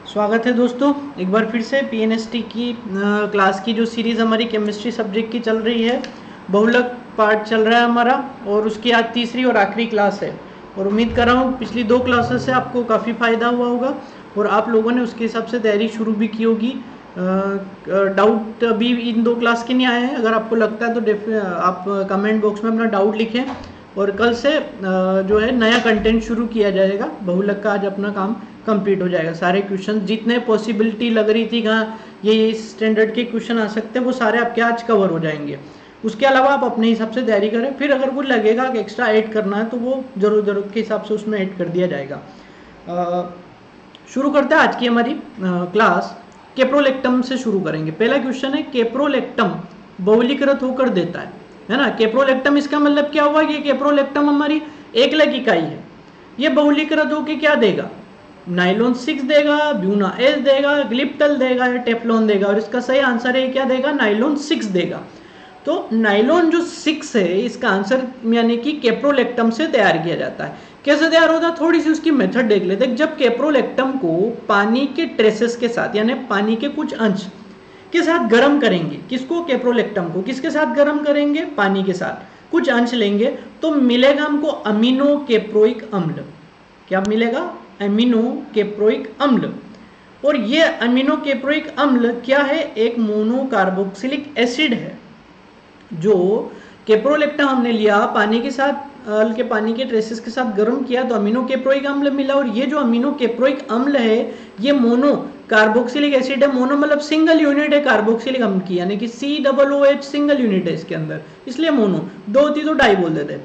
स्वागत है दोस्तों, एक बार फिर से पीएनएसटी की क्लास की जो सीरीज़ हमारी केमिस्ट्री सब्जेक्ट की चल रही है। बहुलक पार्ट चल रहा है हमारा और उसकी आज तीसरी और आखिरी क्लास है। और उम्मीद कर रहा हूँ पिछली दो क्लासेस से आपको काफ़ी फ़ायदा हुआ होगा और आप लोगों ने उसके हिसाब से तैयारी शुरू भी की होगी। डाउट अभी इन दो क्लास के नहीं आए हैं, अगर आपको लगता है तो आप कमेंट बॉक्स में अपना डाउट लिखें और कल से जो है नया कंटेंट शुरू किया जाएगा। बहुलक का आज अपना काम कंप्लीट हो जाएगा। सारे क्वेश्चन जितने पॉसिबिलिटी लग रही थी कहाँ ये स्टैंडर्ड के क्वेश्चन आ सकते हैं वो सारे आपके आज कवर हो जाएंगे। उसके अलावा आप अपने हिसाब से तैयारी करें, फिर अगर कुछ लगेगा कि एक्स्ट्रा ऐड करना है तो वो ज़रूरत के हिसाब से उसमें ऐड कर दिया जाएगा। शुरू करते हैं आज की हमारी क्लास। केप्रोलेक्टम से शुरू करेंगे। पहला क्वेश्चन है केप्रोलेक्टम बहुलीकृत होकर देता है ना। केप्रोलेक्टम इसका मतलब क्या हुआ कि केप्रोलेक्टम हमारी एकलक इकाई है। ये बहुलीकृत होकर क्या देगा? नाइलॉन 6 देगा, ब्यूना एस देगा, ग्लिप्टल देगा या टेफ्लॉन देगा। और इसका सही आंसर है क्या देगा? नाइलॉन 6 देगा। तो नाइलॉन जो 6 है इसका आंसर यानी कि केप्रोलेक्टम से तैयार किया जाता है। कैसे तैयार होता है थोड़ी सी उसकी मेथड देख लेते हैं। जब केप्रोलेक्टम को पानी के ट्रेसेस के साथ यानी पानी के कुछ अंश के साथ गर्म करेंगे, किसको? केप्रोलेक्टम को। किसके साथ गर्म करेंगे? पानी के साथ कुछ अंश लेंगे तो मिलेगा हमको अमीनो केप्रोइक अम्ल। क्या मिलेगा? अमीनो केप्रोइक अम्ल। और ये अमीनो केप्रोइक अम्ल क्या है? एक मोनोकार्बोक्सिलिक एसिड है। जो केप्रोलेक्टम हमने लिया पानी के साथ, हल्के पानी के ट्रेसेस के साथ गर्म किया तो अमीनो केप्रोइक अम्ल मिला। और ये जो अमीनो केप्रोइक अम्ल है ये मोनो कार्बोक्सिलिक एसिड है। मोनो मतलब सिंगल यूनिट है कार्बोक्सिलिक अम्ल की, यानी कि COOH सिंगल यूनिट है इसके अंदर, इसलिए मोनो। दो होती तो डाई बोल देते।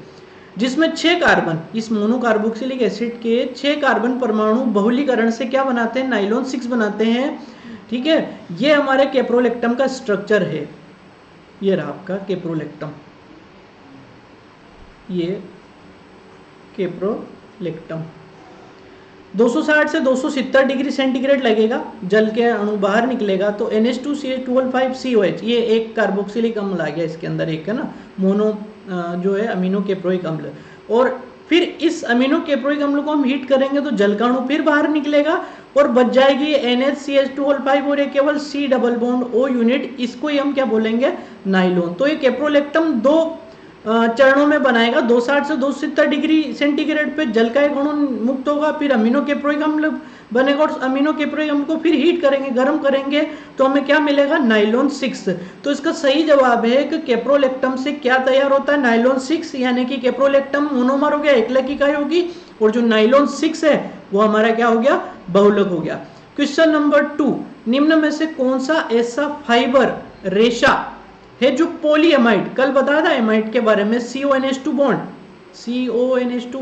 जिसमें 6 कार्बन, इस मोनो कार्बोक्सिलिक एसिड के 6 कार्बन परमाणु बहुलीकरण से क्या बनाते हैं? नाइलॉन 6 बनाते हैं। ठीक है, ये हमारे केप्रोलेक्टम का स्ट्रक्चर है। ये रहा आपका केप्रोलेक्टम, ये केप्रोलेक्टम। 260 से 270 डिग्री सेंटीग्रेड लगेगा, जल के अणु बाहर निकलेगा तो NH2CH2O5COH ये एक कार्बोक्सिलिक अम्ल आ गया इसके अंदर, एक है ना मोनो जो है अमीनो केप्रोइक अम्ल। और फिर इस अमीनो केप्रोइक अम्ल को हम हीट करेंगे तो जल का अणु फिर बाहर निकलेगा और बच जाएगी NHCH2O5 और ये केवल C double bond O unit, इसको ही हम क्या बोलेंगे? नाइलॉन। तो ये केप्रोलेक्टम दो चरणों में बनाएगा। 260 से 270 डिग्री सेंटीग्रेड पे जल का एक अणु मुक्त होगा, फिर अमीनो केप्रोइक अम्ल बनेगा और अमीनो केप्रोइक अम्ल को फिर हीट करेंगे, गर्म करेंगे तो हमें क्या मिलेगा? नाइलॉन 6। तो इसका सही जवाब है कि केप्रोलेक्टम से क्या तैयार होता है? नाइलॉन 6, यानी कि केप्रोलेक्टम मोनोमर हो गया, एकलक इकाई होगी, और जो नाइलॉन 6 है वो हमारा क्या हो गया? बहुलक हो गया। क्वेश्चन नंबर 2, निम्न में से कौन सा ऐसा फाइबर रेशा है जो पॉलीएमाइड, कल बताया था एमाइड के बारे में, CONH2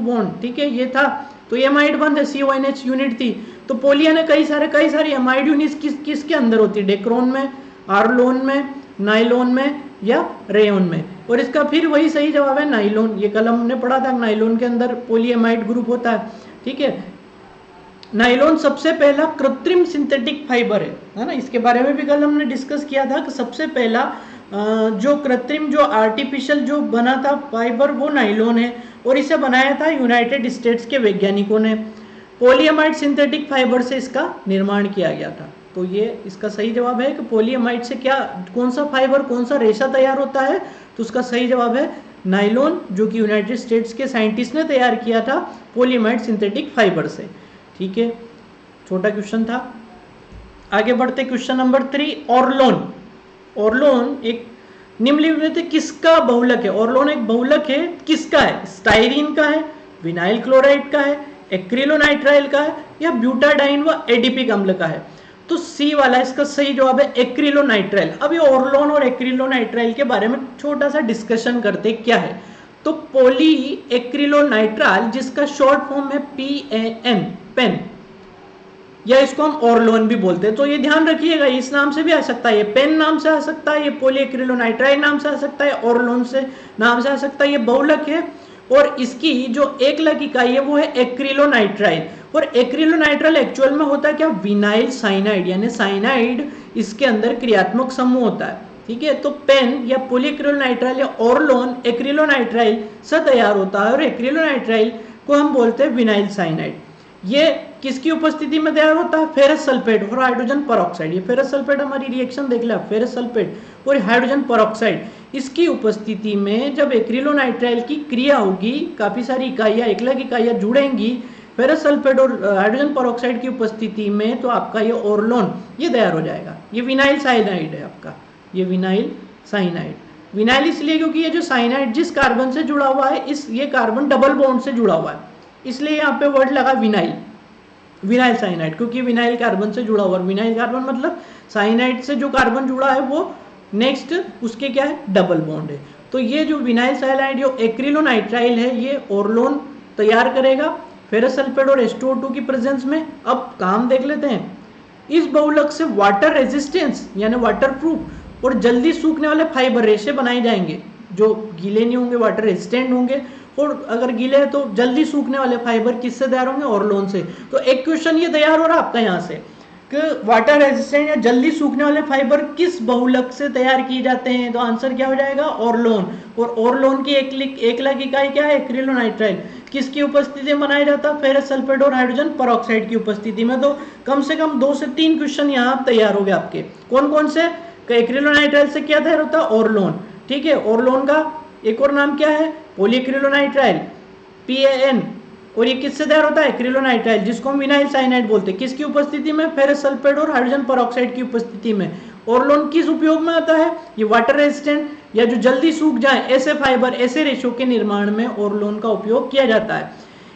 बॉन्ड, ठीक है ये था। तो एमाइड बंद है, CONH यूनिट थी। तो पोली यानी कई सारी एमाइड यूनिट किसके अंदर होती है? डेक्रोन में, आर्लोन में, नाइलॉन में या रेयोन में। और इसका फिर वही सही जवाब है नाइलॉन। ये कल हमने पढ़ा था, नाइलॉन के अंदर पॉलीएमाइड ग्रुप होता है। ठीक है, नाइलॉन सबसे पहला कृत्रिम सिंथेटिक फाइबर है ना। इसके बारे में भी कल हमने डिस्कस किया था कि सबसे पहला जो कृत्रिम जो आर्टिफिशियल जो बना था फाइबर वो नाइलॉन है और इसे बनाया था यूनाइटेड स्टेट्स के वैज्ञानिकों ने। पॉलीएमाइड सिंथेटिक फाइबर से इसका निर्माण किया गया था। तो ये इसका सही जवाब है कि पॉलीएमाइड से क्या, कौन सा फाइबर, कौन सा रेशा तैयार होता है? तो उसका सही जवाब है नाइलॉन, जो कि यूनाइटेड स्टेट्स के साइंटिस्ट ने तैयार किया था पॉलीएमाइड सिंथेटिक फाइबर से। ठीक है, छोटा क्वेश्चन था। आगे बढ़ते क्वेश्चन नंबर 3, ऑर्लोन। ऑर्लोन एक निम्नलिखित किसका बहुलक है? ऑर्लोन एक बहुलक है, किसका है? स्टाइरीन का है, विनाइल क्लोराइड का है, एक्रिलोनाइट्राइल का है या ब्यूटाडाइन व एडिपिक अम्ल का है? तो सी वाला इसका सही जवाब है एक्रिलोनाइट्राइल। अब ये ऑर्लोन और एक्रिलोनाइट्राइल के बारे में छोटा सा डिस्कशन करते क्या है। तो पॉली एक्रिलोनाइट्राइल जिसका शॉर्ट फॉर्म है PAN, पेन, या इसको हम ऑर्लोन भी बोलते हैं। तो ये ध्यान रखिएगा, इस नाम से भी आ सकता है, ये पेन नाम से आ सकता है, ये पॉलीएक्रिलोनाइट्राइल नाम से आ सकता है, ऑर्लोन से नाम से आ सकता है। ये बहुलक है और इसकी जो एकलक इकाई है वो है एक्रिलोनाइट्राइल। और एक्रिलोनाइट्राइल एक्चुअल में होता है क्या? विनाइल साइनाइड, यानी साइनाइड इसके अंदर क्रियात्मक समूह होता है। ठीक है, तो पेन या पॉलीएक्रिलोनाइट्राइल या ऑर्लोन एक्रिलोनाइट्राइल से तैयार होता है और एक्रिलोनाइट्राइल को हम बोलते हैं विनाइल साइनाइड। ये किसकी उपस्थिति में तैयार होता है? फेरस सल्फेट और हाइड्रोजन परऑक्साइड। ये फेरस सल्फेट हमारी रिएक्शन देख लिया, फेरस सल्फेट और हाइड्रोजन परऑक्साइड, इसकी उपस्थिति में जब एक्रिलोनाइट्राइल की क्रिया होगी, काफी सारी इकाइयां, एक अलग इकाइयां जुड़ेंगी फेरस सल्फेट और हाइड्रोजन परऑक्साइड की उपस्थिति में, तो आपका ये ओरलोन ये तैयार हो जाएगा। ये विनाइल साइनाइड है आपका, ये विनाइल साइनाइड। विनाइल इसलिए क्योंकि ये जो साइनाइड जिस कार्बन से जुड़ा हुआ है, ये कार्बन डबल बॉन्ड से जुड़ा हुआ है, इसलिए यहाँ पे वर्ड लगा विनाइल, विनाइल साइनाइड, क्योंकि विनाइल कार्बन से जुड़ा हुआ है। विनाइल कार्बन मतलब साइनाइड से जो कार्बन जुड़ा है वो नेक्स्ट उसके क्या है? डबल बॉन्ड है। तो ये जो विनाइल साइनाइड जो एक्रिलोनाइट्राइल है, ये ओरलोन तैयार करेगा फेरस सल्फेट और H2O2 की प्रेजेंस में। अब काम देख लेते हैं। इस बहुलक से वाटर रेजिस्टेंस यानी वाटर प्रूफ और जल्दी सूखने वाले फाइबर रेशे बनाए जाएंगे, जो गीले नहीं होंगे, वाटर रेजिस्टेंट होंगे, और अगर गीले हैं तो जल्दी सूखने वाले फाइबर किससे तैयार होंगे? ओरलोन से। तो एक क्वेश्चन ये तैयार हो रहा है आपका यहाँ से कि वाटर रेजिस्टेंट या जल्दी सूखने वाले फाइबर किस बहुलक से तैयार किए जाते हैं? तो आंसर क्या हो जाएगा? ओरलोन। और ओरलोन की एक लाख इकाई क्या है? एक्रिलोनाइट्राइल। किसकी उपस्थिति में बनाया जाता है? फेरस सल्फेट और हाइड्रोजन परऑक्साइड की उपस्थिति में। तो कम से कम 2 से 3 क्वेश्चन यहाँ तैयार हो गए आपके। कौन कौन से? एक्रिलोनाइट्राइल से क्या तैयार होता है? ओरलोन। ठीक है, ओरलोन का एक और नाम क्या है? पॉलीक्रिलोनाइट्राइल, PAN। और ये किससे तैयार होता है? एक्रिलोनाइट्राइल, जिसको हम विनाइल साइनाइड बोलते हैं। किसकी उपस्थिति में? फेरस सल्फेट और हाइड्रोजन परऑक्साइड की उपस्थिति में। ओरलोन किस उपयोग में आता है? ये वाटर रेजिस्टेंट या जो जल्दी सूख जाए ऐसे फाइबर, ऐसे रेशों के निर्माण में ओरलोन का उपयोग किया जाता है।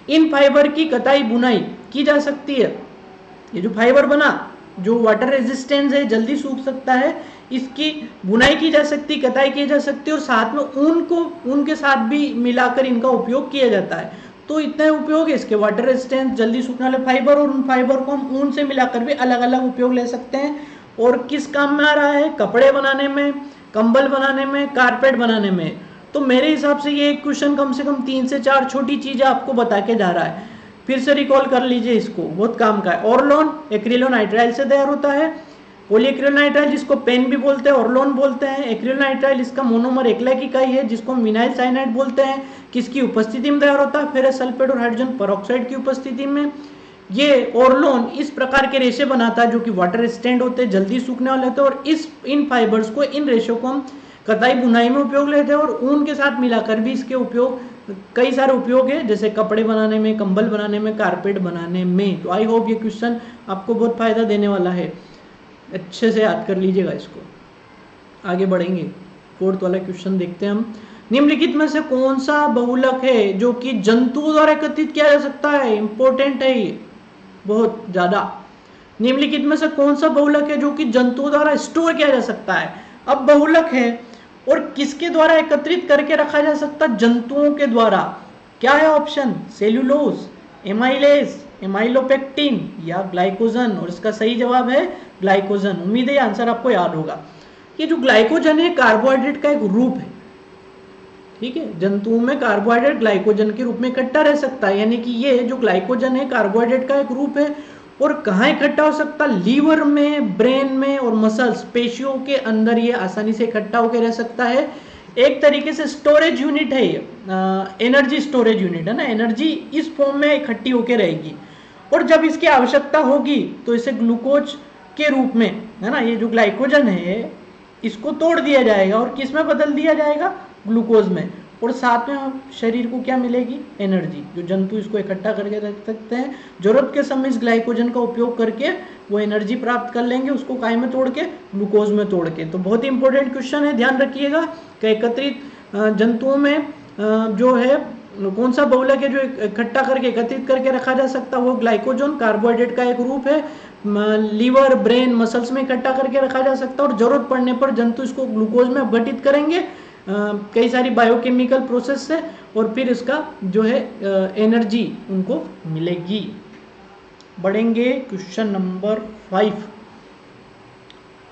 इन फाइबर की कताई बुनाई की जा सकती है। ये जो फाइबर बना, जो वाटर रेजिस्टेंस है, जल्दी सूख सकता है, इसकी बुनाई की जा सकती, कताई की जा सकती है, और साथ में ऊन के साथ भी मिलाकर इनका उपयोग किया जाता है। तो इतने उपयोग है इसके, वाटर रेजिस्टेंस, जल्दी सूखने वाले फाइबर, और उन फाइबर को हम ऊन से मिलाकर भी अलग अलग उपयोग ले सकते हैं। और किस काम में आ रहा है? कपड़े बनाने में, कंबल बनाने में, कारपेट बनाने में। तो मेरे हिसाब से ये एक क्वेश्चन कम से कम 3 से 4 छोटी चीजें आपको बता के जा रहा है। फिर से रिकॉल कर लीजिए इसको, बहुत काम का है। ओरलोन एक्रिलोनाइट्राइल से तैयार होता है। पॉलीक्रिलोनाइट्राइल जिसको पेन भी बोलते हैं, ओरलोन बोलते हैं। एक्रिलोनाइट्राइल इसका मोनोमर एक लाख इकाई है, जिसको हम विनाइल साइनाइड बोलते हैं। किसकी उपस्थिति में तैयार होता है? फेरस सल्फेट और हाइड्रोजन परऑक्साइड की उपस्थिति में। ये ओरलोन इस प्रकार के रेशे बनाता है जो कि वाटर रेजिस्टेंट होते हैं, जल्दी सूखने वाले होते हैं, और इन फाइबर्स को, इन रेशों को हम कताई बुनाई में उपयोग लेते हैं, और ऊन के साथ मिलाकर भी इसके उपयोग, कई सारे उपयोग है, जैसे कपड़े बनाने में, कंबल बनाने में, कारपेट बनाने में। तो आई होप ये क्वेश्चन आपको बहुत फायदा देने वाला है, अच्छे से याद कर लीजिएगा इसको। आगे बढ़ेंगे, 4th वाला क्वेश्चन देखते हैं हम। निम्नलिखित में से कौन सा बहुलक है जो कि जंतुओं द्वारा एकत्रित किया जा सकता है? इंपॉर्टेंट है ये बहुत ज्यादा। निम्नलिखित में से कौन सा बहुलक है जो कि जंतुओं द्वारा स्टोर किया जा सकता है? अब बहुलक है और किसके द्वारा एकत्रित करके रखा जा सकता? जंतुओं के द्वारा। क्या है ऑप्शन? सेल्यूलोज, एमाइलेज, एमाइलोपेक्टिन या ग्लाइकोजन। और इसका सही जवाब है ग्लाइकोजन। उम्मीद है आंसर आपको याद होगा। ये जो ग्लाइकोजन है कार्बोहाइड्रेट का एक रूप है, ठीक है। जंतुओं में कार्बोहाइड्रेट ग्लाइकोजन के रूप में इकट्ठा रह सकता है, यानी कि ये जो ग्लाइकोजन है कार्बोहाइड्रेट का एक रूप है। और कहाँ इकट्ठा हो सकता है? लीवर में, ब्रेन में और मसल्स, पेशियों के अंदर ये आसानी से इकट्ठा होकर रह सकता है। एक तरीके से स्टोरेज यूनिट है ये, एनर्जी स्टोरेज यूनिट है ना। एनर्जी इस फॉर्म में इकट्ठी होकर रहेगी, और जब इसकी आवश्यकता होगी तो इसे ग्लूकोज के रूप में, है ना, ये जो ग्लाइकोजन है इसको तोड़ दिया जाएगा और किस में बदल दिया जाएगा? ग्लूकोज में। और साथ में शरीर को क्या मिलेगी? एनर्जी। जो जंतु इसको इकट्ठा करके रख सकते हैं, जरूरत के समय इस ग्लाइकोजन का उपयोग करके वो एनर्जी प्राप्त कर लेंगे, उसको काय में तोड़ के? ग्लूकोज में तोड़ के। तो बहुत ही इंपॉर्टेंट क्वेश्चन है, ध्यान रखिएगा कि एकत्रित जंतुओं में जो है कौन सा बहुलक है जो इकट्ठा करके, एकत्रित करके रखा जा सकता है? वो ग्लाइकोजन, कार्बोहाइड्रेट का एक रूप है। लीवर, ब्रेन, मसल्स में इकट्ठा करके रखा जा सकता है, और जरूरत पड़ने पर जंतु इसको ग्लूकोज में अपघटित करेंगे कई सारी बायोकेमिकल प्रोसेस से, और फिर इसका जो है एनर्जी उनको मिलेगी। बढ़ेंगे क्वेश्चन नंबर 5।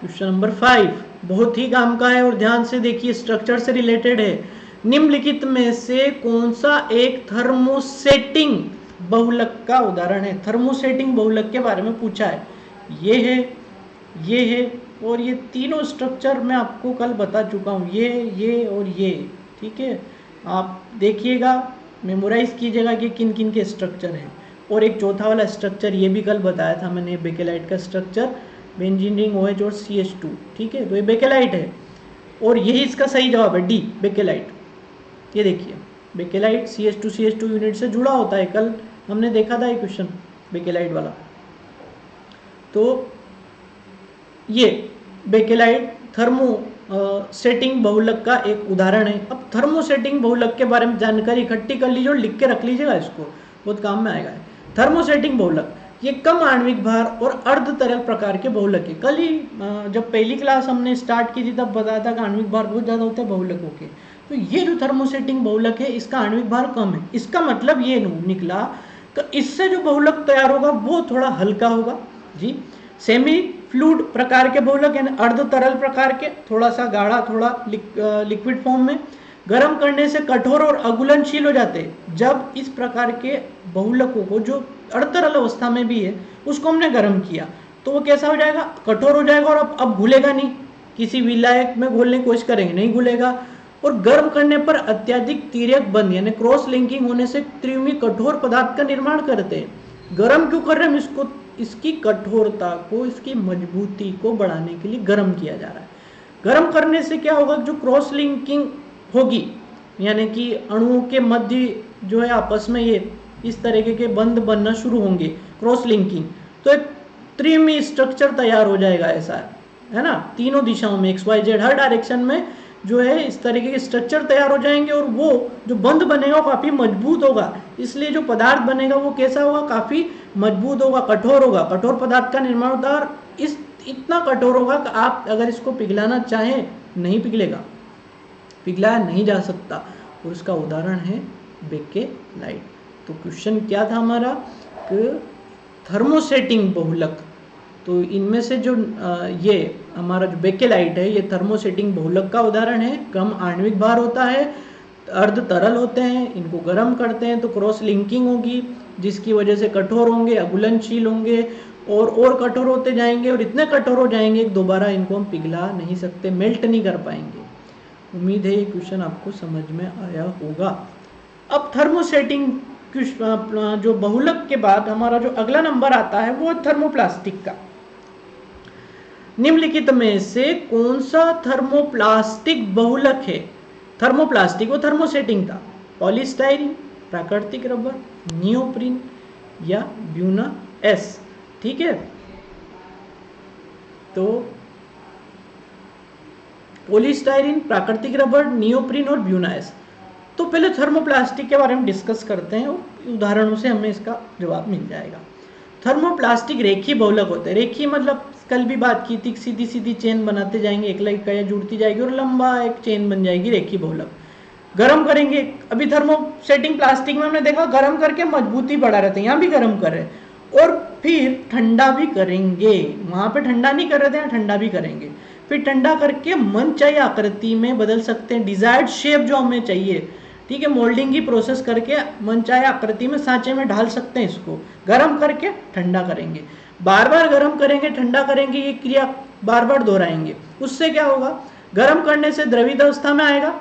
क्वेश्चन नंबर 5 बहुत ही काम का है, और ध्यान से देखिए, स्ट्रक्चर से रिलेटेड है। निम्नलिखित में से कौन सा एक थर्मोसेटिंग बहुलक का उदाहरण है? थर्मोसेटिंग बहुलक के बारे में पूछा है। ये है और ये तीनों स्ट्रक्चर मैं आपको कल बता चुका हूँ, ये और ये, ठीक है। आप देखिएगा, मेमोराइज कीजिएगा कि किन किन के स्ट्रक्चर हैं। और एक चौथा वाला स्ट्रक्चर ये भी कल बताया था मैंने, बेकेलाइट का स्ट्रक्चर, बेंजीन रिंग OH और CH2, ठीक है। तो ये बेकेलाइट है और यही इसका सही जवाब है, डी बेकेलाइट। ये देखिए बेकेलाइट CH2 यूनिट से जुड़ा होता है, कल हमने देखा था ये क्वेश्चन बेकेलाइट वाला। तो ये बेकेलाइट थर्मो सेटिंग बहुलक का एक उदाहरण है। अब थर्मोसेटिंग बहुलक के बारे में जानकारी इकट्ठी कर लीजिए और लिख के रख लीजिएगा, इसको बहुत काम में आएगा। थर्मोसेटिंग बहुलक ये कम आणविक भार और अर्ध तरल प्रकार के बहुलक है। कल ही जब पहली क्लास हमने स्टार्ट की थी तब बताया था कि आणविक भार बहुत ज़्यादा होता है बहुलकों के। तो ये जो थर्मोसेटिंग बहुलक है इसका आणविक भार कम है। इसका मतलब ये निकला कि इससे जो बहुलक तैयार होगा वो थोड़ा हल्का होगा जी। सेमी फ्लूइड प्रकार के बहुलक यानी अर्ध तरल प्रकार के, थोड़ा सा गाढ़ा, थोड़ा लिक्विड फॉर्म में, गर्म करने से कठोर और अघुलनशील हो जाते हैं। जब इस प्रकार के बहुलकों को जो अर्ध तरल अवस्था में भी है उसको हमने गर्म किया तो वो कैसा हो जाएगा, कठोर हो जाएगा और अब घुलेगा नहीं। किसी विलायक में घोलने की कोशिश करेंगे नहीं घुलेगा। और गर्म करने पर अत्यधिक तिर्यक बंध यानी क्रॉस लिंकिंग होने से त्रिविमी कठोर पदार्थ का निर्माण करते हैं। गर्म क्यों कर रहे हैं हम इसको, इसकी कठोरता को, इसकी मजबूती को बढ़ाने के लिए गर्म किया जा रहा है। गर्म करने से क्या होगा, जो क्रॉस लिंकिंग होगी यानी कि अणुओं के मध्य जो है आपस में ये इस तरीके के बंध बनना शुरू होंगे, क्रॉस लिंकिंग, तो एक त्रिविमी स्ट्रक्चर तैयार हो जाएगा। ऐसा है ना, तीनों दिशाओं में XYZ हर डायरेक्शन में जो है इस तरीके के स्ट्रक्चर तैयार हो जाएंगे और वो जो बंध बनेगा वो काफ़ी मजबूत होगा। इसलिए जो पदार्थ बनेगा वो कैसा होगा, काफ़ी मजबूत होगा, कठोर होगा। कठोर पदार्थ का निर्माण होता है और इतना कठोर होगा कि आप अगर इसको पिघलाना चाहें नहीं पिघलेगा, पिघलाया नहीं जा सकता। और इसका उदाहरण है बेकेलाइट। तो क्वेश्चन क्या था हमारा कि थर्मोसेटिंग बहुलक, तो इनमें से जो ये हमारा जो बेकेलाइट है ये थर्मोसेटिंग बहुलक का उदाहरण है। कम आणविक भार होता है, अर्ध तरल होते हैं, इनको गर्म करते हैं तो क्रॉस लिंकिंग होगी जिसकी वजह से कठोर होंगे, अघुलनशील होंगे और कठोर होते जाएंगे और इतने कठोर हो जाएंगे कि दोबारा इनको हम पिघला नहीं सकते, मेल्ट नहीं कर पाएंगे। उम्मीद है ये क्वेश्चन आपको समझ में आया होगा। अब थर्मोसेटिंग जो बहुलक के बाद हमारा जो अगला नंबर आता है वो थर्मोप्लास्टिक का। निम्नलिखित में से कौन सा थर्मोप्लास्टिक बहुलक है? थर्मोप्लास्टिक वो थर्मोसेटिंग था। पॉलीस्टाइरीन, प्राकृतिक रबर, नियोप्रीन या ब्यूना एस। ठीक है, तो पॉलीस्टाइरीन, प्राकृतिक रबर, नियोप्रीन और ब्यूना एस। तो पहले थर्मोप्लास्टिक के बारे में डिस्कस करते हैं और उदाहरणों से हमें इसका जवाब मिल जाएगा। थर्मोप्लास्टिक रेखीय बहुलक होते हैं। रेखीय मतलब कल भी बात की थी, सीधी सीधी चेन बनाते जाएंगे, एक इकाई जुड़ती जाएगी और लंबा एक चेन बन जाएगी, रेखीय बहुलक। गर्म करेंगे, अभी थर्मोसेटिंग प्लास्टिक में हमने देखा गर्म करके मजबूती बढ़ा रहे थे, यहाँ भी गर्म कर रहे हैं और फिर ठंडा भी करेंगे। वहां पे ठंडा नहीं कर रहे थे, यहाँ ठंडा भी करेंगे। फिर ठंडा करके मनचाही आकृति में बदल सकते हैं, डिजायर्ड शेप जो हमें चाहिए। ठीक है, मोल्डिंग की प्रोसेस करके मनचाही आकृति में सांचे में ढाल सकते हैं। इसको गर्म करके ठंडा करेंगे, बार बार गर्म करेंगे, ठंडा करेंगे, ये क्रिया बार बार दोहराएंगे। उससे क्या होगा, गर्म करने से द्रवित अवस्था में आएगा।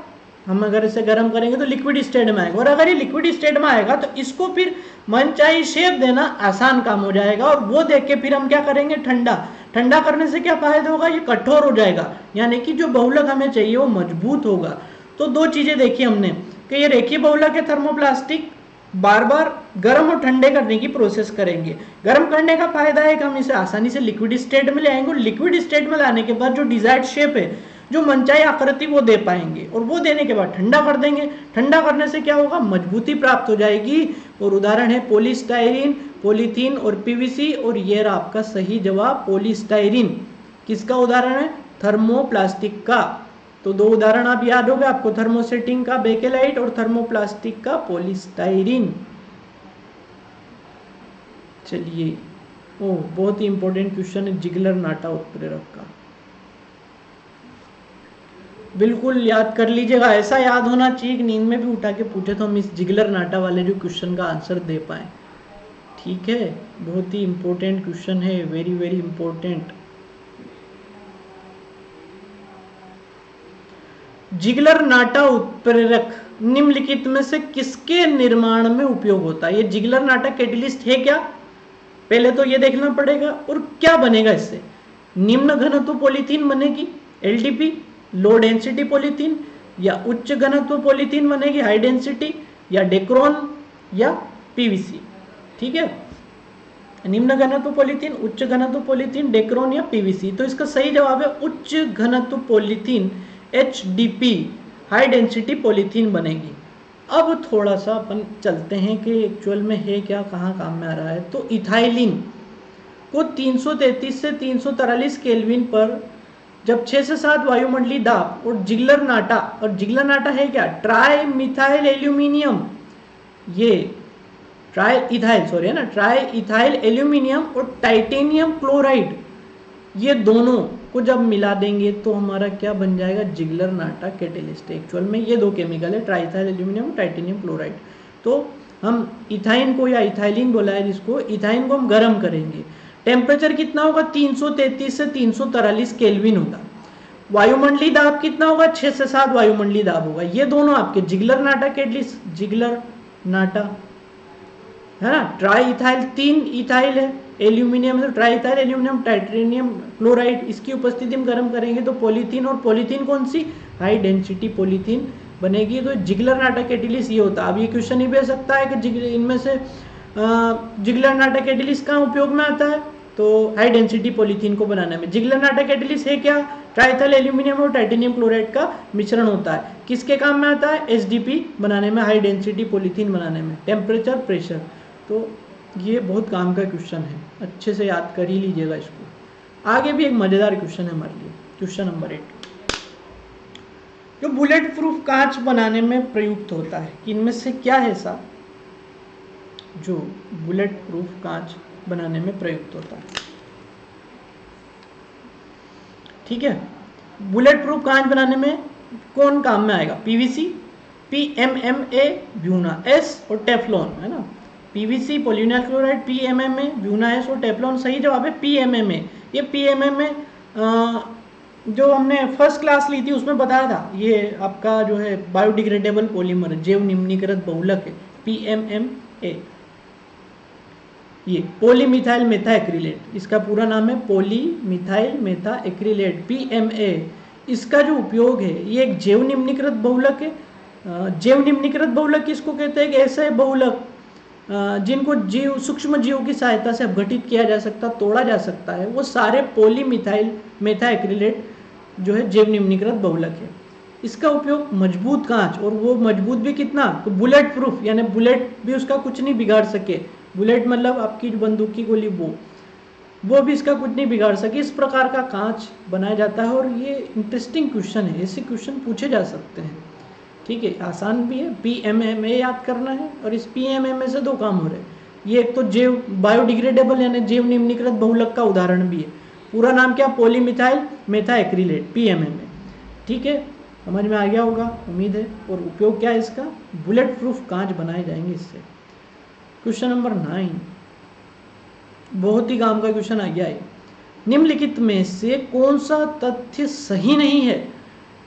हम अगर इसे गर्म करेंगे तो लिक्विड स्टेट में आएगा और अगर ये लिक्विड स्टेट में आएगा तो इसको फिर मनचाही शेप देना आसान काम हो जाएगा और वो देख के फिर हम क्या करेंगे, ठंडा करने से क्या फायदा होगा, ये कठोर हो जाएगा, यानी कि जो बहुलक हमें चाहिए वो मजबूत होगा। तो दो चीजें देखी हमने कि ये रेखीय बहुलक है थर्मोप्लास्टिक, बार बार गर्म और ठंडे करने की प्रोसेस करेंगे। गर्म करने का फायदा है कि हम इसे आसानी से लिक्विड स्टेट में ले आएंगे और लिक्विड स्टेट में लाने के बाद जो डिजायर्ड शेप है, जो मनचाही आकृति वो दे पाएंगे और वो देने के बाद ठंडा कर देंगे। ठंडा करने से क्या होगा, मजबूती प्राप्त हो जाएगी। और उदाहरण है पॉलीस्टाइरीन, पॉलीथीन और पीवीसी। और ये रहा आपका सही जवाब, पॉलीस्टाइरीन। किसका उदाहरण है, थर्मोप्लास्टिक का। तो दो उदाहरण आप याद हो गए आपको, थर्मोसेटिंग का बेकेलाइट और थर्मोप्लास्टिक का पॉलीस्टाइरीन। चलिए, ओह बहुत ही इंपॉर्टेंट क्वेश्चन है जिगलर नाटा उत्प्रेरक का, बिल्कुल याद कर लीजिएगा। ऐसा याद होना चाहिए कि नींद में भी उठा के पूछे तो हम इस जिगलर नाटा वाले जो क्वेश्चन का आंसर दे पाए। ठीक है, बहुत ही इंपॉर्टेंट क्वेश्चन है, वेरी वेरी इंपॉर्टेंट। जिगलर नाटा उत्प्रेरक निम्नलिखित में से किसके निर्माण में उपयोग होता है? ये जिगलर नाटा कैटेलिस्ट है क्या, पहले तो ये देखना पड़ेगा, और क्या बनेगा इससे? निम्न घनत्व पॉलीथीन बनेगी LDP, लो डेंसिटी पॉलीथीन, या उच्च घनत्व पॉलीथीन बनेगी हाई डेंसिटी, या डेक्रोन, या PVC। ठीक है, निम्न घनत्व पॉलीथीन, उच्च घनत्व पॉलीथीन, डेक्रोन या PVC। तो इसका सही जवाब है उच्च घनत्व polythene HDP, high density polythene बनेगी। अब थोड़ा सा अपन चलते हैं कि एक्चुअल में है क्या, कहाँ काम में आ रहा है। तो इथाइलिन को 333 से 343 केल्विन पर जब 6 से 7 वायुमंडलीय दाब और जिगलर नाटा, और जिगलर नाटा है क्या, ट्राई मिथाइल एल्यूमिनियम, ये ट्राई इथाइल सॉरी है ना, ट्राई इथाइल एल्यूमिनियम और टाइटेनियम क्लोराइड, ये दोनों को जब मिला देंगे तो हमारा क्या बन जाएगा, जिगलर नाटा कैटेलिस्ट। एक्चुअल में ये दो केमिकल है, ट्राइथाइल एल्यूमिनियम और टाइटेनियम क्लोराइड। तो हम इथाइन को, या इथाइलिन बोला है जिसको, इथाइन को हम गर्म करेंगे। टेम्परेचर कितना होगा, 333 से 343 केल्विन होगा। वायुमंडलीय दाब कितना होगा, 6 से 7 वायुमंडलीय दाब होगा। ये दोनों आपके जिगलर नाटा कैटेलिस्ट, जिगलर नाटा है ना। ट्राई इथाइल, 3 इथाइल है, एल्यूमिनियम है, try ethyl aluminium, titanium chloride, इसकी उपस्थिति में गर्म करेंगे तो पॉलीथीन, और पॉलीथीन कौन सी, हाई डेंसिटी पॉलीथीन बनेगी। तो जिगलर नाटा कैटेलिस्ट ये होता है। अब ये क्वेश्चन ही भी आ सकता है कि इनमें से जिगलर नाटा कैटेलिस्ट कहाँ उपयोग में आता है, तो हाई डेंसिटी पॉलीथीन को बनाने में। जिगलर नाटा कैटेलिस्ट है क्या, ट्राइथाइल एल्यूमिनियम और टाइटेनियम क्लोराइड का मिश्रण होता है। किसके काम में आता है, HDP बनाने में, हाई डेंसिटी पॉलीथीन बनाने में। टेम्परेचर, प्रेशर, तो ये बहुत काम का क्वेश्चन है, अच्छे से याद कर ही लीजिएगा इसको। आगे भी एक मजेदार क्वेश्चन है हमारे लिए, क्वेश्चन नंबर 8, जो बुलेट प्रूफ कांच बनाने में प्रयुक्त होता है, इनमें से क्या है ऐसा जो बुलेट प्रूफ कांच बनाने में प्रयुक्त होता है? ठीक है, बुलेट प्रूफ कांच बनाने में कौन काम में आएगा, PVC, PMMA, ब्यूना S और टेफ्लॉन, है ना। PVC, polyvinyl chloride, PMMA, Buena S और टेफ्लॉन। सही जवाब है PMMA। ये PMMA जो हमने फर्स्ट क्लास ली थी उसमें बताया था, ये आपका जो है बायोडिग्रेडेबल पॉलीमर, जैव निम्नीकृत बहुलक है, PMMA। ये पॉलीमिथाइल मेथा एक्रिलेट, इसका पूरा नाम है पॉलीमिथाइल मेथा एक्रिलेट, PMA। इसका जो उपयोग है, ये एक जैव निम्नीकृत बहुलक है। जैव निम्नीकृत बहुलक किसको कहते हैं, कि ऐसे बहुलक जिनको जीव, सूक्ष्म जीव की सहायता से अपघटित किया जा सकता, तोड़ा जा सकता है, वो सारे पॉलीमिथाइल मेथा एक्रिलेट जो है जैव निम्नीकृत बहुलक है। इसका उपयोग मजबूत कांच, और वो मजबूत भी कितना, तो बुलेट प्रूफ, यानी बुलेट भी उसका कुछ नहीं बिगाड़ सके। बुलेट मतलब आपकी जो बंदूक की गोली, वो भी इसका कुछ नहीं बिगाड़ सके, इस प्रकार का कांच बनाया जाता है। और ये इंटरेस्टिंग क्वेश्चन है, ऐसे क्वेश्चन पूछे जा सकते हैं। ठीक है, आसान भी है, PMMA याद करना है, और इस PMMA से 2 काम हो रहे हैं। ये एक तो जैव बायोडिग्रेडेबल यानी जैव निम्नीकृत बहुलक का उदाहरण भी है। पूरा नाम क्या, पॉलीमिथाइल मेथा एक्रिलेट, PMMA। ठीक है, समझ में आ गया होगा उम्मीद है। और उपयोग क्या है इसका, बुलेट प्रूफ कांच बनाए जाएंगे इससे। क्वेश्चन नंबर 9, बहुत ही काम का क्वेश्चन आ गया है। निम्नलिखित में से कौन सा तथ्य सही नहीं है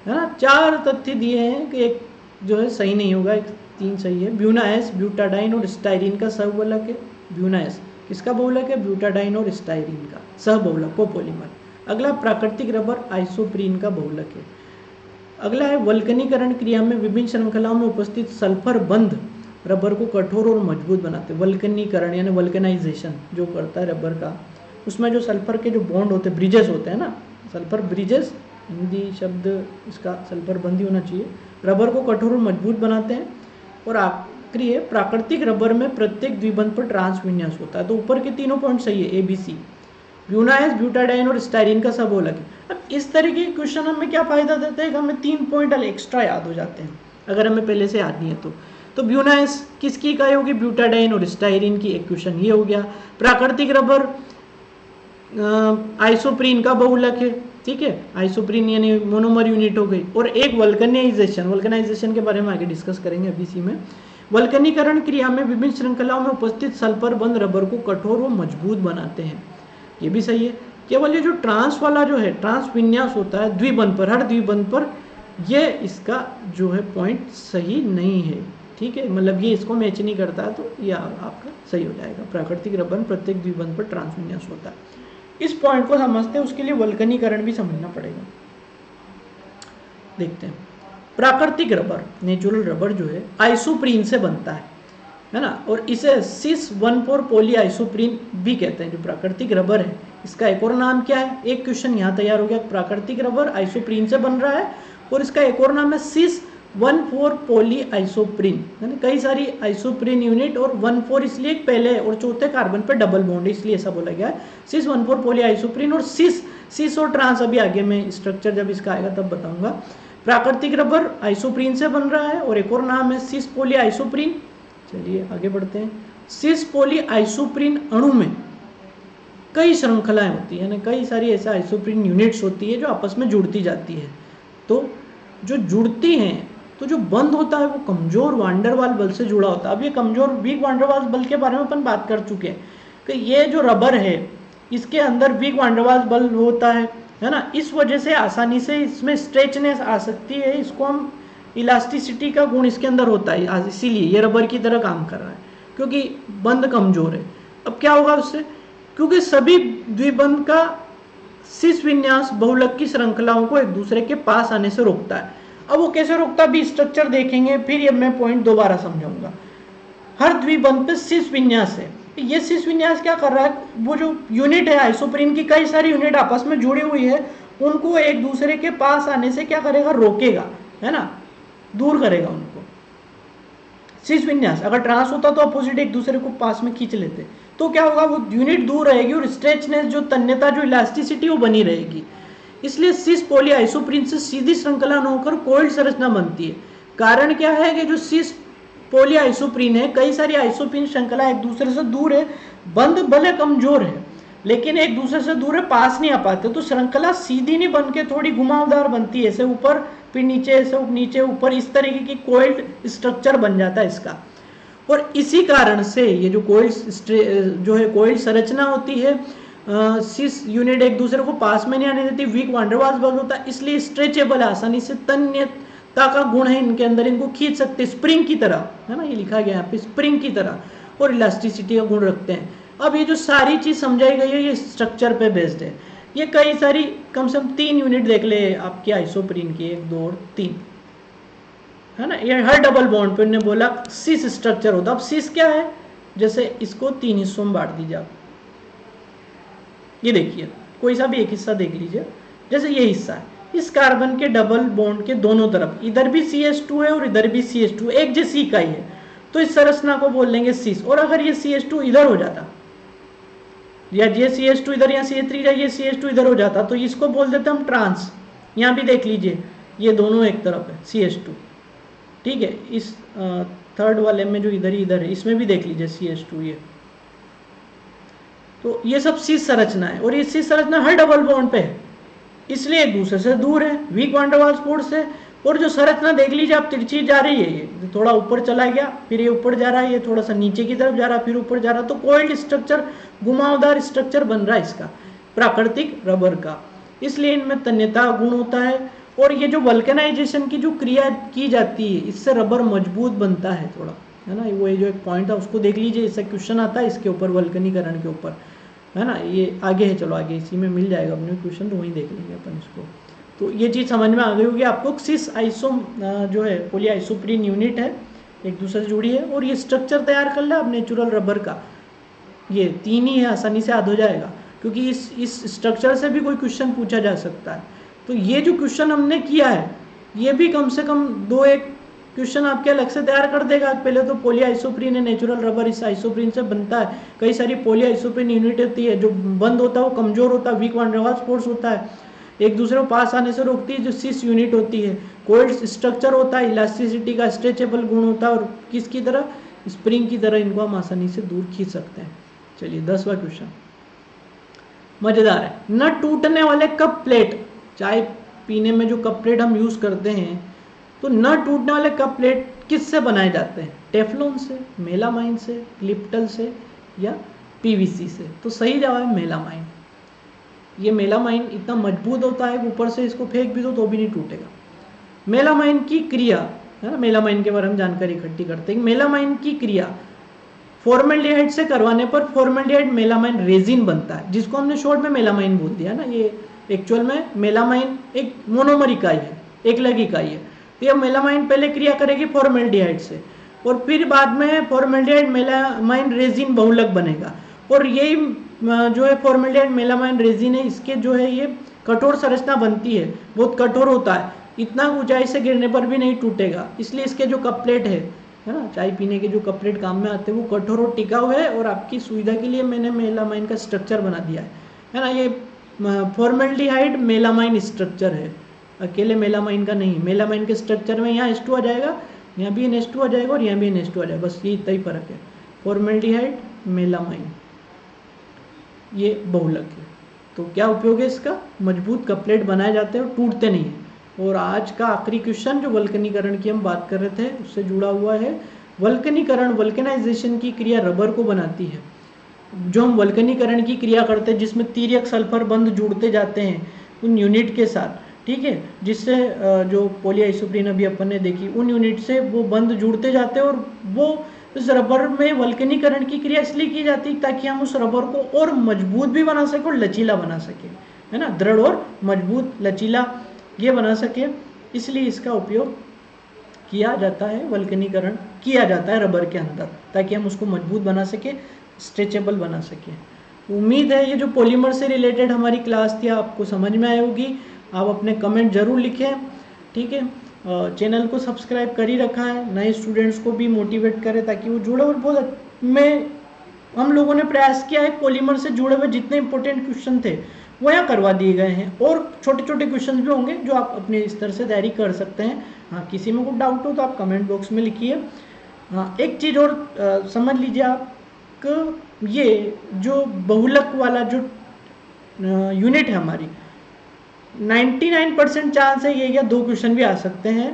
ना। 4 तथ्य दिए हैं कि एक जो है सही नहीं होगा, एक 3 सही है। ब्यूना S, ब्यूटाडाइन और स्टाइरिन का सहबहुलक है। ब्यूना S किसका बहुलक है, ब्यूटाडाइन और स्टाइरिन का सहबहुलक, कोपॉलीमर। अगला प्राकृतिक रबर आइसोप्रीन का बहुलक है। अगला है वल्कनीकरण क्रिया में विभिन्न श्रृंखलाओं में उपस्थित सल्फर बंध रबर को कठोर और मजबूत बनाते हैं। वल्कनीकरण यानी वल्कनाइजेशन जो करता है रबर का, उसमें जो सल्फर के जो बॉन्ड होते हैं, ब्रिजेस होते हैं ना, सल्फर ब्रिजेस, हिंदी शब्द इसका सल्फर बंदी होना चाहिए, रबर को कठोर और मजबूत बनाते हैं। और आखिरी है प्राकृतिक रबर में प्रत्येक द्विबंध पर ट्रांस विन्यास होता है। तो ऊपर के तीनों पॉइंट सही है, ABC। ब्यूना S, ब्यूटाडाइन और स्टाइरिन का सहबहुलक है। अब इस तरीके के क्वेश्चन हमें क्या फायदा देते हैं कि हमें 3 पॉइंट एक्स्ट्रा याद हो जाते हैं, अगर हमें पहले से याद नहीं है तो ब्यूना S किसकी इकाई होगी, ब्यूटाडाइन और स्टाइरिन की। एक क्वेश्चन ये हो गया। प्राकृतिक रबर आइसोप्रीन का बहुलक है। ठीक है, आइसोप्रीन यानी मोनोमर यूनिट हो गई। और एक वल्कनाइजेशन के बारे में आगे डिस्कस करेंगे अभी इसी में। वल्कनीकरण क्रिया में विभिन्न श्रृंखलाओं में उपस्थित सल्फर बंध रबर को कठोर व मजबूत बनाते हैं, ये भी सही है। केवल ये जो ट्रांस वाला जो है, ट्रांस विन्यास होता है द्विबंध पर, हर द्विबंध पर ये इसका जो है पॉइंट सही नहीं है, ठीक है, मतलब ये इसको मैच नहीं करता, तो ये आपका सही हो जाएगा। प्राकृतिक रबर प्रत्येक द्विबंध पर ट्रांसविन्यास होता है। इस पॉइंट को समझते हैं, उसके लिए वल्कनीकरण भी समझना पड़ेगा। देखते हैं, प्राकृतिक रबर, नेचुरल रबर जो है आइसोप्रीन से बनता है ना, और इसे सिस 1,4 पॉली आइसोप्रीन भी कहते हैं। जो प्राकृतिक रबर है इसका एक और नाम क्या है? एक क्वेश्चन यहाँ तैयार हो गया, प्राकृतिक रबर आइसोप्रीन से बन रहा है और इसका एक और नाम है सिस 1,4 पॉली आइसोप्रीन, यानी कई सारी आइसोप्रीन यूनिट, और 1,4 इसलिए पहले और चौथे कार्बन पे डबल बॉन्ड है, इसलिए ऐसा बोला गया है सिस 1,4 पॉली आइसोप्रीन। और सिस और ट्रांस अभी आगे में स्ट्रक्चर जब इसका आएगा तब बताऊंगा। प्राकृतिक रबर आइसोप्रीन से बन रहा है और एक और नाम है सिस पॉली आइसोप्रीन। चलिए आगे बढ़ते हैं। सिस पॉली आइसोप्रीन अणु में कई श्रृंखलाएं होती है ना, कई सारी ऐसे आइसोप्रीन यूनिट्स होती है जो आपस में जुड़ती जाती है। तो जो जुड़ती हैं, तो जो बंद होता है वो कमजोर वांडरवाल बल से जुड़ा होता है। अब ये कमजोर वीक वांडरवाल बल के बारे में अपन बात कर चुके हैं कि ये जो रबर है इसके अंदर वीक वांडरवाल बल होता है ना, इस वजह से आसानी से इसमें स्ट्रेचनेस आ सकती है। इसको हम इलास्टिसिटी का गुण इसके अंदर होता है, इसीलिए ये रबर की तरह काम कर रहा है, क्योंकि बंद कमजोर है। अब क्या होगा उससे, क्योंकि सभी द्विबंध का सिस विन्यास बहुलक की श्रृंखलाओं को एक दूसरे के पास आने से रोकता है। अब वो कैसे रोकता है, भी स्ट्रक्चर देखेंगे, फिर ये मैं पॉइंट दोबारा समझाऊंगा। हर द्विबंध पे सिस विन्यास है, ये सिस विन्यास क्या कर रहा है, वो जो यूनिट है आइसोप्रीन की, कई सारी यूनिट आपस में जुड़ी हुई है, उनको एक दूसरे के पास आने से क्या करेगा, रोकेगा, है ना, दूर करेगा उनको। सिस विन्यास अगर ट्रांस होता तो अपोजिट एक दूसरे को पास में खींच लेते, तो क्या होगा, वो यूनिट दूर रहेगी और स्ट्रेचनेस, जो तन्यता, जो इलास्टिसिटी, वो बनी रहेगी। इसलिए सिस पॉली आइसोप्रीन से सीधी श्रृंखला न होकर कोइल्ड संरचना बनती है। कारण क्या है कि जो सिस पॉली आइसोप्रीन है, कई सारी आइसोप्रीन श्रृंखला एक दूसरे से दूर है, बंद भले कमजोर है लेकिन एक दूसरे से दूर है, पास नहीं आ पाते, तो श्रृंखला सीधी नहीं बन के थोड़ी घुमावदार बनती है, ऐसे ऊपर फिर नीचे, ऐसे नीचे ऊपर, इस तरीके की कोइल्ड स्ट्रक्चर बन जाता है इसका। और इसी कारण से ये जो कोइल्ड जो है कोइल्ड संरचना होती है, सिस यूनिट एक दूसरे को पास में नहीं आने देती, वीक वांडरवाल्स बल होता है, इसलिए स्ट्रेचेबल, आसानी से तन्यता का गुण है इनके अंदर, इनको खींच सकते, स्प्रिंग की तरह, है ना, ये लिखा गया यहाँ पे, स्प्रिंग की तरह, और इलास्टिसिटी का गुण रखते हैं। अब ये जो सारी चीज समझाई गई है ये स्ट्रक्चर पे बेस्ड है। ये कई सारी, कम से कम 3 यूनिट देख ले आपके आइसोप्रीन की, 1, 2 और 3, है ना, ये हर डबल बॉन्ड पे उन्होंने बोला सिस स्ट्रक्चर होता। अब सिस क्या है, जैसे इसको 3 हिस्सों में बांट दीजिए आप, ये देखिए कोई सा भी एक हिस्सा देख लीजिए, जैसे ये हिस्सा है, इस कार्बन के डबल बॉन्ड के दोनों तरफ इधर भी CH2 है और इधर भी CH2, एक जैसी इकाई है, तो इस संरचना को बोल लेंगे सिस। और अगर ये CH2 इधर हो जाता, या ये CH2 इधर, या CH3 या ये CH2 इधर हो जाता, तो इसको बोल देते हम ट्रांस। यहाँ भी देख लीजिए ये दोनों एक तरफ है CH2, ठीक है, इस थर्ड वाले में जो इधर ही इधर है इसमें भी देख लीजिए CH2, ये तो ये सब सिस संरचना है, और ये सिस संरचना हर डबल बॉन्ड पे है, इसलिए एक दूसरे से दूर है, वीक वांडरवाल्स फोर्स से। और जो संरचना देख लीजिए आप, तिरछी जा रही है, ये थोड़ा ऊपर चला गया, फिर ये ऊपर जा रहा है, ये थोड़ा सा नीचे की तरफ जा रहा है, फिर ऊपर जा रहा है, तो कोइल्ड स्ट्रक्चर, घुमावदार स्ट्रक्चर बन रहा है इसका प्राकृतिक रबर का, इसलिए इनमें तन्यता गुण होता है। और ये जो वल्केनाइजेशन की जो क्रिया की जाती है, इससे रबर मजबूत बनता है थोड़ा, है ना, वो ये जो एक पॉइंट था उसको देख लीजिए, इससे क्वेश्चन आता है इसके ऊपर, वल्कनीकरण के ऊपर, है ना, ये आगे है, चलो आगे इसी में मिल जाएगा अपने क्वेश्चन, तो वहीं देख लेंगे अपन इसको। तो ये चीज़ समझ में आ गई होगी आपको, सिस आइसो जो है पॉली आइसोप्रीन यूनिट है, एक दूसरे से जुड़ी है, और ये स्ट्रक्चर तैयार कर ले आप नेचुरल रबर का, ये 3 ही है, आसानी से याद हो जाएगा, क्योंकि इस स्ट्रक्चर से भी कोई क्वेश्चन पूछा जा सकता है। तो ये जो क्वेश्चन हमने किया है, ये भी कम से कम 2-1 क्वेश्चन आपके अलग से तैयार कर देगा। पहले तो पॉली आइसोप्रीन है, नेचुरल रबर इस आइसोप्रीन से बनता है, कई सारी पॉली आइसोप्रीन यूनिट होती है, जो बंद होता है वो कमजोर होता है, वीक वांडरवाल्स फोर्स होता है, एक दूसरे को पास आने से रोकती है, जो सिस यूनिट होती है, कोइल्ड स्ट्रक्चर होता है, इलास्टिसिटी का स्ट्रेचेबल गुण होता है, और किसकी तरह, स्प्रिंग की तरह इनको हम आसानी से दूर खींच सकते हैं। चलिए 10वां क्वेश्चन मजेदार है। न टूटने वाले कप प्लेट, चाय पीने में जो कप प्लेट हम यूज करते हैं, तो न टूटने वाले कप प्लेट किससे बनाए जाते हैं, टेफलॉन से, मेलामाइन से, लिप्टल से, या PVC से। तो सही जवाब है मेलामाइन। ये मेलामाइन इतना मजबूत होता है, ऊपर से इसको फेंक भी दो तो भी नहीं टूटेगा। मेलामाइन की क्रिया है ना, मेलामाइन के बारे में जानकारी इकट्ठी करते हैं। मेलामाइन की क्रिया फॉर्मेल्डिहाइड से करवाने पर फॉर्मेल्डिहाइड मेलामाइन रेजिन बनता है, जिसको हमने शॉर्ट में मेलामाइन बोल दिया ना। ये एक्चुअल में मेलामाइन एक मोनोमर इकाई है, एक लग इकाई है। तो ये मेलामाइन पहले क्रिया करेगी फॉर्मेल्डिहाइड से, और फिर बाद में फॉर्मेल्डिहाइड मेलामाइन रेजिन बहुलक बनेगा। और यही जो है फॉर्मेल्डिहाइड मेलामाइन रेजिन है, इसके जो है ये कठोर संरचना बनती है, बहुत कठोर होता है, इतना ऊंचाई से गिरने पर भी नहीं टूटेगा। इसलिए इसके जो कपलेट है ना, चाय पीने के जो कपलेट काम में आते हैं, वो कठोर और टिकाऊ है। और आपकी सुविधा के लिए मैंने मेलामाइन का स्ट्रक्चर बना दिया है ना। ये फॉर्मेल्डिहाइड मेलामाइन स्ट्रक्चर है, अकेले मेलामाइन का नहीं। मेलामाइन के स्ट्रक्चर में यहाँ H2 आ जाएगा, यहाँ भी NH2 आ जाएगा और यहाँ भी NH2 आ जाएगा, बस ये इतना ही फर्क है। फॉर्मेल्डिहाइड मेलामाइन ये बहुलक है। तो क्या उपयोग है इसका? मजबूत कपलेट बनाए जाते हैं और टूटते नहीं है। और आज का आखिरी क्वेश्चन जो वल्कनीकरण की हम बात कर रहे थे उससे जुड़ा हुआ है। वल्कनीकरण, वल्कनाइजेशन की क्रिया रबर को बनाती है। जो हम वल्कनीकरण की क्रिया करते हैं जिसमें तिर्यक सल्फर बंध जुड़ते जाते हैं उन यूनिट के साथ, ठीक है, जिससे जो पॉलीआइसोप्रीन अभी अपन ने देखी, उन यूनिट से वो बंध जुड़ते जाते हैं। और वो इस रबर में वल्कनीकरण की क्रिया इसलिए की जाती है ताकि हम उस रबर को और मजबूत भी बना सकें और लचीला बना सकें, है ना, दृढ़ और मजबूत लचीला ये बना सके। इसलिए इसका उपयोग किया जाता है, वल्कनीकरण किया जाता है रबर के अंदर, ताकि हम उसको मजबूत बना सके, स्ट्रेचेबल बना सके। उम्मीद है ये जो पॉलीमर से रिलेटेड हमारी क्लास थी आपको समझ में आई होगी। आप अपने कमेंट जरूर लिखें, ठीक है। चैनल को सब्सक्राइब कर ही रखा है, नए स्टूडेंट्स को भी मोटिवेट करें ताकि वो जुड़े। और बहुत में हम लोगों ने प्रयास किया है पॉलीमर से जुड़े हुए जितने इंपॉर्टेंट क्वेश्चन थे वो यहाँ करवा दिए गए हैं, और छोटे छोटे क्वेश्चन भी होंगे जो आप अपने स्तर से तैयारी कर सकते हैं। हाँ, किसी में कोई डाउट हो तो आप कमेंट बॉक्स में लिखिए। हाँ, एक चीज़ और समझ लीजिए आप कि ये जो बहुलक वाला जो यूनिट है हमारी, 99% चांस है ये या 2 क्वेश्चन भी आ सकते हैं।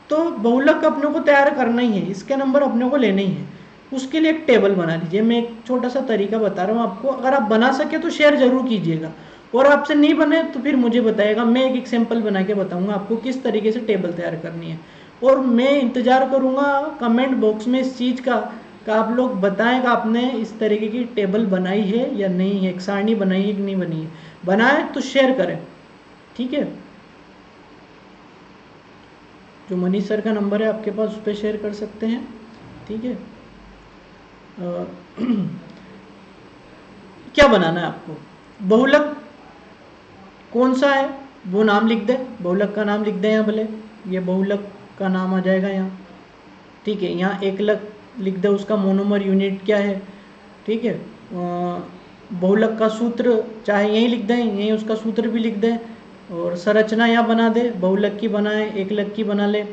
तो बहुलक अपने को तैयार करना ही है, इसके नंबर अपने को लेने ही है। उसके लिए एक टेबल बना लीजिए। मैं एक छोटा सा तरीका बता रहा हूँ आपको, अगर आप बना सके तो शेयर जरूर कीजिएगा, और आपसे नहीं बने तो फिर मुझे बताइएगा। मैं एक एग्जाम्पल बना के बताऊंगा आपको किस तरीके से टेबल तैयार करनी है। और मैं इंतजार करूंगा कमेंट बॉक्स में इस चीज़ का आप लोग बताएं कि आपने इस तरीके की टेबल बनाई है या नहीं है, एक सारणी बनाई है कि नहीं बनी है। बनाए तो शेयर करें, ठीक है। जो मनीष सर का नंबर है आपके पास, उस पर शेयर कर सकते हैं, ठीक है। क्या बनाना है आपको? बहुलक कौन सा है वो नाम लिख दे, बहुलक का नाम लिख दे यहाँ भले, ये बहुलक का नाम आ जाएगा यहाँ, ठीक है। यहाँ एकलक लिख दे, उसका मोनोमर यूनिट क्या है, ठीक है। बहुलक का सूत्र चाहे यहीं लिख दें, यहीं उसका सूत्र भी लिख दें, और संरचना यहाँ बना दे, बहुलक की बनाए, एकलक की बना ले,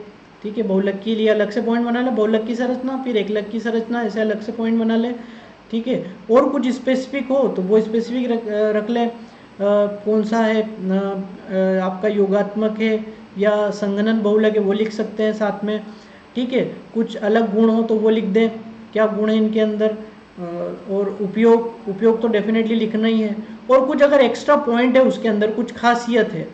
ठीक है। बहुलक के लिए अलग से पॉइंट बना ले, बहुलक की संरचना, फिर एकलक की संरचना, ऐसे अलग से पॉइंट बना ले, ठीक है। और कुछ स्पेसिफिक हो तो वो स्पेसिफिक रख ले, कौन सा है आपका योगात्मक है या संगणन बहुलक है वो लिख सकते हैं साथ में, ठीक है। कुछ अलग गुण हो तो वो लिख दें, क्या गुण है इनके अंदर, और उपयोग तो डेफिनेटली लिखना ही है। और कुछ अगर एक्स्ट्रा पॉइंट है उसके अंदर, कुछ खासियत है,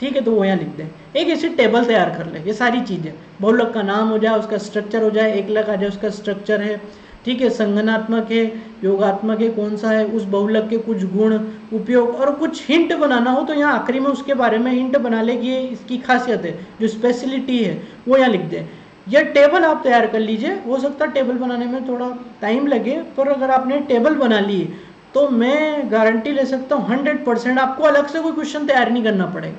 ठीक है, तो वो यहाँ लिख दें। एक ऐसी टेबल तैयार कर ले, ये सारी चीज़ें, बहुलक का नाम हो जाए, उसका स्ट्रक्चर हो जाए, एकलक आ जाए, उसका स्ट्रक्चर है, ठीक है, संगनात्मक है, योगात्मक है, कौन सा है, उस बहुलक के कुछ गुण, उपयोग, और कुछ हिंट बनाना हो तो यहाँ आखिरी में उसके बारे में हिंट बना ले कि ये इसकी खासियत है, जो स्पेशलिटी है वो यहाँ लिख दें। यह टेबल आप तैयार कर लीजिए। हो सकता है टेबल बनाने में थोड़ा टाइम लगे, पर अगर आपने टेबल बना ली तो मैं गारंटी ले सकता हूँ 100% आपको अलग से कोई क्वेश्चन तैयार नहीं करना पड़ेगा,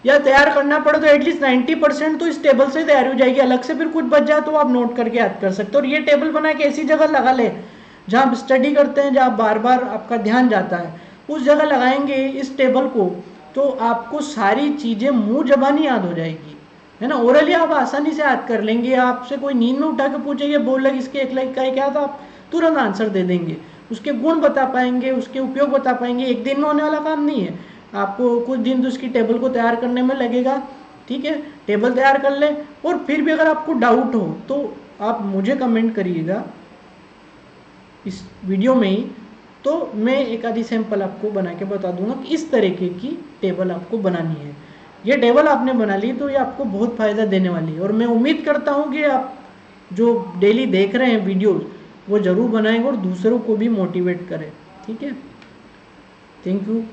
या तैयार करना पड़े तो एटलीस्ट 90% तो इस टेबल से तैयार हो जाएगी। अलग से फिर कुछ बच जाए तो आप नोट करके याद कर सकते हो। और ये टेबल बना के ऐसी जगह लगा ले जहाँ आप स्टडी करते हैं, जहाँ बार बार आपका ध्यान जाता है, उस जगह लगाएंगे इस टेबल को, तो आपको सारी चीज़ें मुँह ज़बानी याद हो जाएगी, है ना। ओरली आप आसानी से याद कर लेंगे। आपसे कोई नींद में उठा के पूछेंगे बहुलक इसके एकलक का क्या, तो आप तुरंत आंसर दे देंगे, उसके गुण बता पाएंगे, उसके उपयोग बता पाएंगे। एक दिन में होने वाला काम नहीं है, आपको कुछ दिन तो उसकी टेबल को तैयार करने में लगेगा, ठीक है। टेबल तैयार कर ले, और फिर भी अगर आपको डाउट हो तो आप मुझे कमेंट करिएगा इस वीडियो में ही, तो मैं एक आधी सैंपल आपको बना के बता दूंगा कि इस तरीके की टेबल आपको बनानी है। ये टेबल आपने बना ली तो ये आपको बहुत फ़ायदा देने वाली है, और मैं उम्मीद करता हूँ कि आप जो डेली देख रहे हैं वीडियोस वो ज़रूर बनाएंगे और दूसरों को भी मोटिवेट करें। ठीक है, थैंक यू।